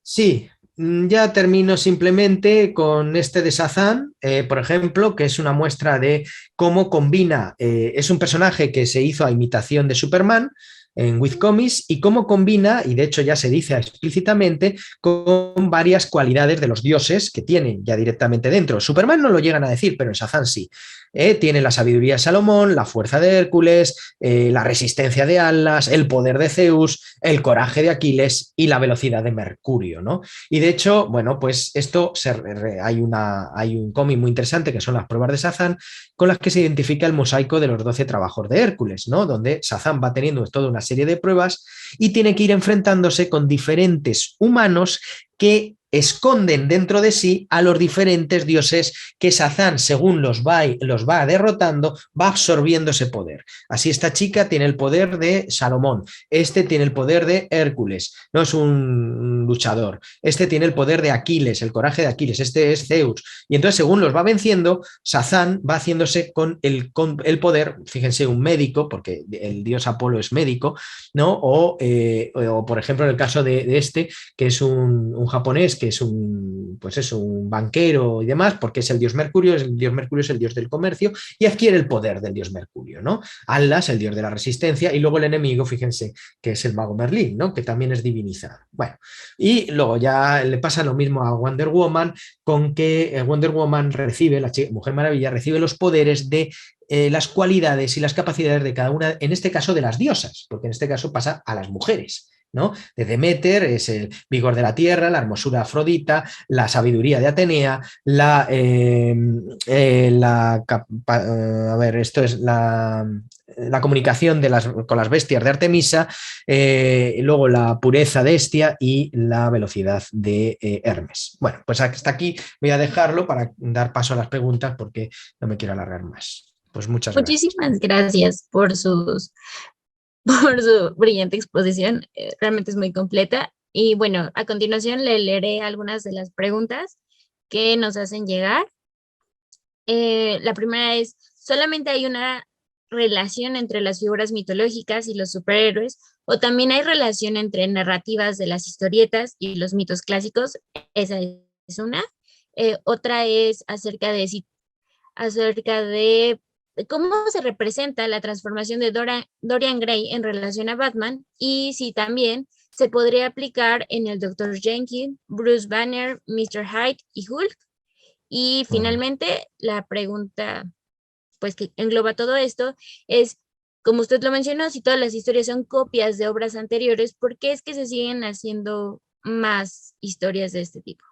Sí, ya termino simplemente con este de Shazam, por ejemplo, que es una muestra de cómo combina, es un personaje que se hizo a imitación de Superman en With Comics y cómo combina, y de hecho ya se dice explícitamente, con varias cualidades de los dioses que tienen ya directamente dentro. Superman no lo llegan a decir, pero en Shazam sí. Tiene la sabiduría de Salomón, la fuerza de Hércules, la resistencia de Atlas, el poder de Zeus, el coraje de Aquiles y la velocidad de Mercurio, ¿no? Y de hecho, bueno, pues hay un cómic muy interesante que son las pruebas de Shazam, con las que se identifica el mosaico de los 12 trabajos de Hércules, ¿no? Donde Shazam va teniendo toda una serie de pruebas y tiene que ir enfrentándose con diferentes humanos que esconden dentro de sí a los diferentes dioses que Shazam, según los va derrotando, va absorbiendo ese poder. Así esta chica tiene el poder de Salomón, este tiene el poder de Hércules, no es un luchador, este tiene el poder de Aquiles, el coraje de Aquiles, este es Zeus. Y entonces, según los va venciendo, Shazam va haciéndose con el poder, fíjense, un médico, porque el dios Apolo es médico, ¿no? O por ejemplo, en el caso de este, que es un japonés, que es pues eso, un banquero y demás, porque es el dios Mercurio es el dios del comercio y adquiere el poder del dios Mercurio, ¿no? Atlas, el dios de la resistencia, y luego el enemigo, fíjense, que es el mago Merlín, ¿no? Que también es divinizado. Bueno, y luego ya le pasa lo mismo a Wonder Woman, con que Wonder Woman recibe, la Mujer Maravilla, recibe los poderes de las cualidades y las capacidades de cada una, en este caso de las diosas, porque en este caso pasa a las mujeres, ¿no? De Deméter es el vigor de la tierra, la hermosura de Afrodita, la sabiduría de Atenea, a ver, esto es la comunicación con las bestias de Artemisa, luego la pureza de Hestia y la velocidad de Hermes. Bueno, pues hasta aquí voy a dejarlo para dar paso a las preguntas porque no me quiero alargar más. Pues muchas gracias. Muchísimas gracias por por su brillante exposición. Realmente es muy completa. Y bueno, a continuación le leeré algunas de las preguntas que nos hacen llegar. La primera es, ¿solamente hay una relación entre las figuras mitológicas y los superhéroes? ¿O también hay relación entre narrativas de las historietas y los mitos clásicos? Esa es una. Otra es acerca de cómo se representa la transformación de Dorian Gray en relación a Batman y si también se podría aplicar en el Dr. Jekyll, Bruce Banner, Mr. Hyde y Hulk. Y finalmente, la pregunta, pues que engloba todo esto, es, como usted lo mencionó, si todas las historias son copias de obras anteriores, ¿por qué es que se siguen haciendo más historias de este tipo?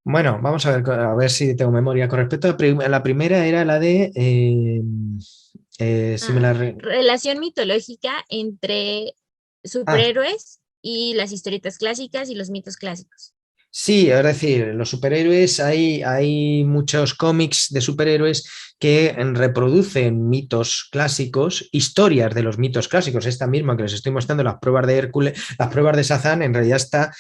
Bueno, vamos a ver si tengo memoria. Con respecto a la primera era la de... si me la relación mitológica entre superhéroes y las historietas clásicas y los mitos clásicos. Sí, es decir, los superhéroes, hay muchos cómics de superhéroes que reproducen mitos clásicos, historias de los mitos clásicos. Esta misma que les estoy mostrando, las pruebas de Hércules, las pruebas de Shazam, en realidad está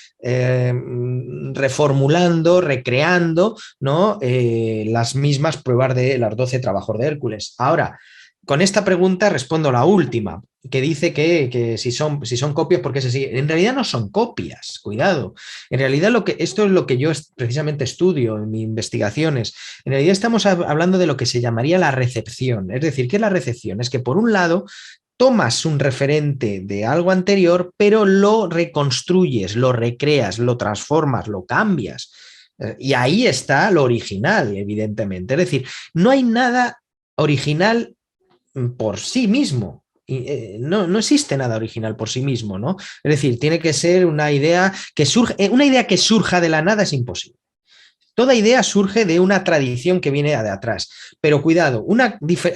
reformulando, recreando, ¿no? Las mismas pruebas de las 12 trabajos de Hércules. Ahora, con esta pregunta respondo la última, que dice que si son copias, ¿por qué se sigue? En realidad no son copias, cuidado. En realidad esto es lo que yo precisamente estudio en mis investigaciones. En realidad estamos hablando de lo que se llamaría la recepción. Es decir, ¿qué es la recepción? Es que por un lado tomas un referente de algo anterior, pero lo reconstruyes, lo recreas, lo transformas, lo cambias. Y ahí está lo original, evidentemente. Es decir, no hay nada original por sí mismo. No existe nada original por sí mismo, ¿no? Es decir, tiene que ser una idea que surja de la nada es imposible. Toda idea surge de una tradición que viene de atrás. Pero cuidado,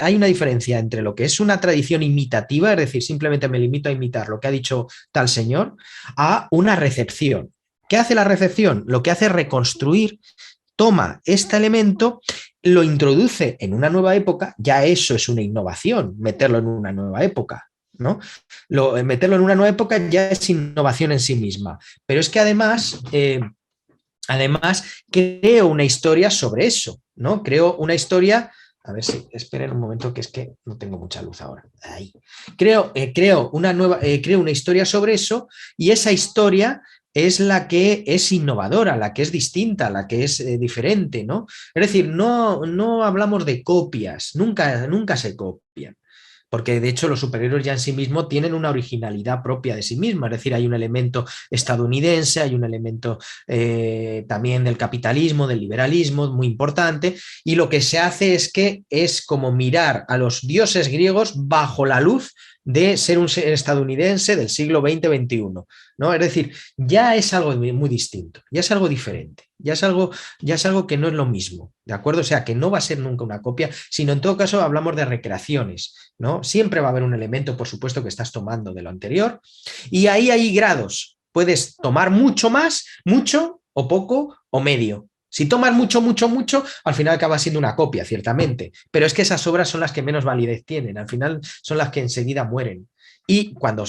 hay una diferencia entre lo que es una tradición imitativa, es decir, simplemente me limito a imitar lo que ha dicho tal señor, a una recepción. ¿Qué hace la recepción? Lo que hace es reconstruir, toma este elemento, lo introduce en una nueva época, ya eso es una innovación, meterlo en una nueva época, ¿no? Meterlo en una nueva época ya es innovación en sí misma. Pero es que además creo una historia sobre eso, ¿no? Creo una historia. A ver si, esperen un momento, que es que no tengo mucha luz ahora. Ahí. Creo una historia sobre eso, y esa historia es la que es innovadora, la que es distinta, la que es diferente, ¿no? Es decir, no hablamos de copias, nunca se copian. Porque de hecho los superhéroes ya en sí mismos tienen una originalidad propia de sí misma, es decir, hay un elemento estadounidense, hay un elemento también del capitalismo, del liberalismo, muy importante, y lo que se hace es como mirar a los dioses griegos bajo la luz de ser un estadounidense del siglo XX-XXI, ¿no? Es decir, ya es algo muy distinto, ya es algo diferente, ya es algo que no es lo mismo, ¿de acuerdo? O sea, que no va a ser nunca una copia, sino en todo caso hablamos de recreaciones, ¿no? Siempre va a haber un elemento, por supuesto, que estás tomando de lo anterior, y ahí hay grados. Puedes tomar mucho más, mucho o poco o medio. Si tomas mucho, al final acaba siendo una copia, ciertamente, pero es que esas obras son las que menos validez tienen, al final son las que enseguida mueren. Y cuando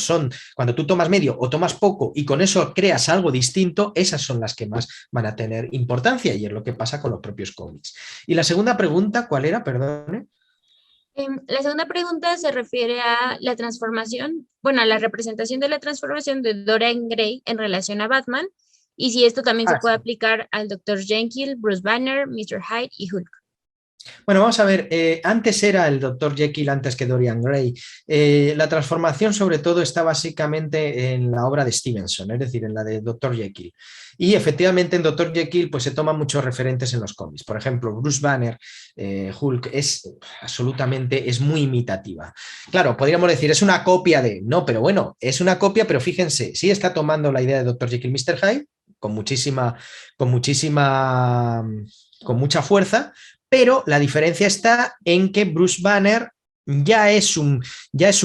tú tomas medio o tomas poco y con eso creas algo distinto, esas son las que más van a tener importancia, y es lo que pasa con los propios cómics. Y la segunda pregunta, ¿cuál era? Perdone. La segunda pregunta se refiere a la transformación, bueno, a la representación de la transformación de Dorian Gray en relación a Batman, y si esto también se puede aplicar al Dr. Jekyll, Bruce Banner, Mr. Hyde y Hulk. Bueno, vamos a ver, antes era el Dr. Jekyll antes que Dorian Gray. La transformación sobre todo está básicamente en la obra de Stevenson, es decir, en la de Dr. Jekyll. Y efectivamente en Dr. Jekyll pues, se toman muchos referentes en los cómics. Por ejemplo, Bruce Banner, Hulk, es muy imitativa. Claro, podríamos decir, es una copia de... No, pero bueno, es una copia, pero fíjense, sí está tomando la idea de Dr. Jekyll y Mr. Hyde con mucha fuerza, pero la diferencia está en que Bruce Banner ya es un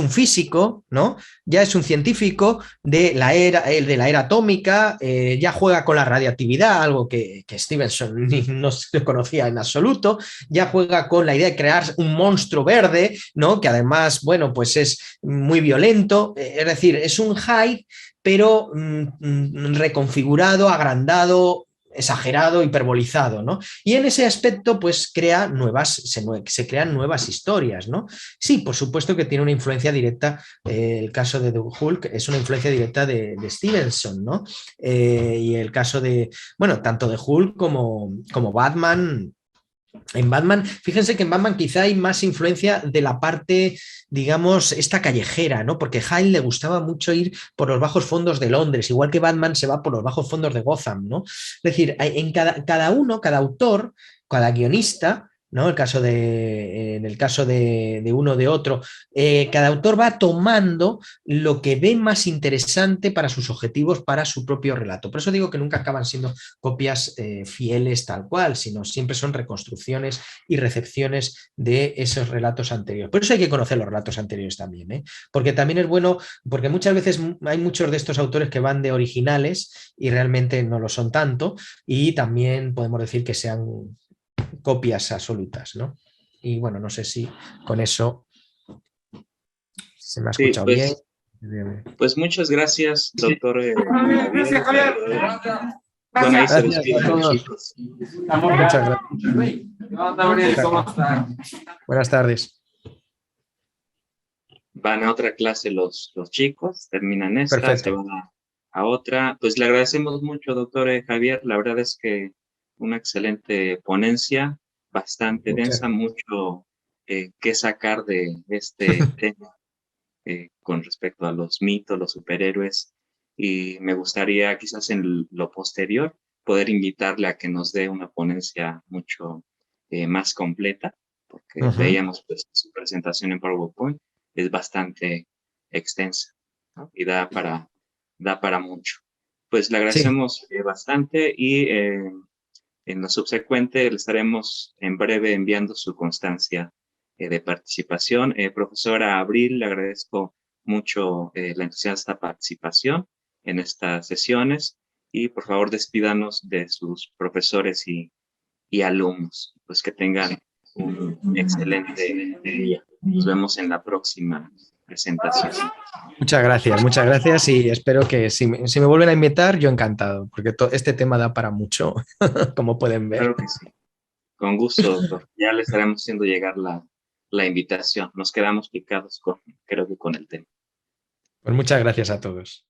físico, ¿no? Ya es un científico de la era atómica, ya juega con la radiactividad, algo que Stevenson no se conocía en absoluto, ya juega con la idea de crear un monstruo verde, ¿no? Que además, bueno, pues es muy violento, es decir, es un Hyde, pero reconfigurado, agrandado, exagerado, hiperbolizado, ¿no? Y en ese aspecto, pues se crean nuevas historias, ¿no? Sí, por supuesto que tiene una influencia directa, el caso de The Hulk es una influencia directa de Stevenson, ¿no? Y el caso de, bueno, tanto de Hulk como Batman, En Batman, fíjense que en Batman quizá hay más influencia de la parte, digamos, esta callejera, ¿no? Porque Hyle le gustaba mucho ir por los bajos fondos de Londres, igual que Batman se va por los bajos fondos de Gotham, ¿no? Es decir, en cada uno, cada autor, cada guionista, ¿no? En el caso de uno de otro, cada autor va tomando lo que ve más interesante para sus objetivos, para su propio relato. Por eso digo que nunca acaban siendo copias fieles tal cual, sino siempre son reconstrucciones y recepciones de esos relatos anteriores. Por eso hay que conocer los relatos anteriores también, ¿eh? Porque también es bueno, porque muchas veces hay muchos de estos autores que van de originales y realmente no lo son tanto, y también podemos decir que sean copias absolutas, ¿no? Y bueno, no sé si con eso se me ha Sí, escuchado bien. Pues muchas gracias, doctor Gracias, Javier. Bueno, ahí se Gracias despiden a los todos. chicos. Muchas gracias. Buenas tardes. Van a otra clase los chicos, terminan esta, Perfecto. se van a otra. Pues le agradecemos mucho, doctor Javier. La verdad es que una excelente ponencia, bastante densa, mucho que sacar de este tema con respecto a los mitos, los superhéroes. Y me gustaría quizás en lo posterior poder invitarle a que nos dé una ponencia mucho más completa, porque veíamos pues su presentación en PowerPoint, es bastante extensa, ¿no? Y da para mucho. Pues le Sí, agradecemos bastante y en lo subsecuente le estaremos en breve enviando su constancia de participación. Profesora Abril, le agradezco mucho la entusiasta participación en estas sesiones y por favor despídanos de sus profesores y alumnos. Pues que tengan un excelente día. Nos vemos en la próxima presentación. muchas gracias y espero que si me vuelven a invitar, yo encantado, porque este tema da para mucho, como pueden ver. Claro que sí. Con gusto, doctor. Ya le estaremos haciendo llegar la invitación. Nos quedamos picados creo que con el tema. Pues muchas gracias a todos.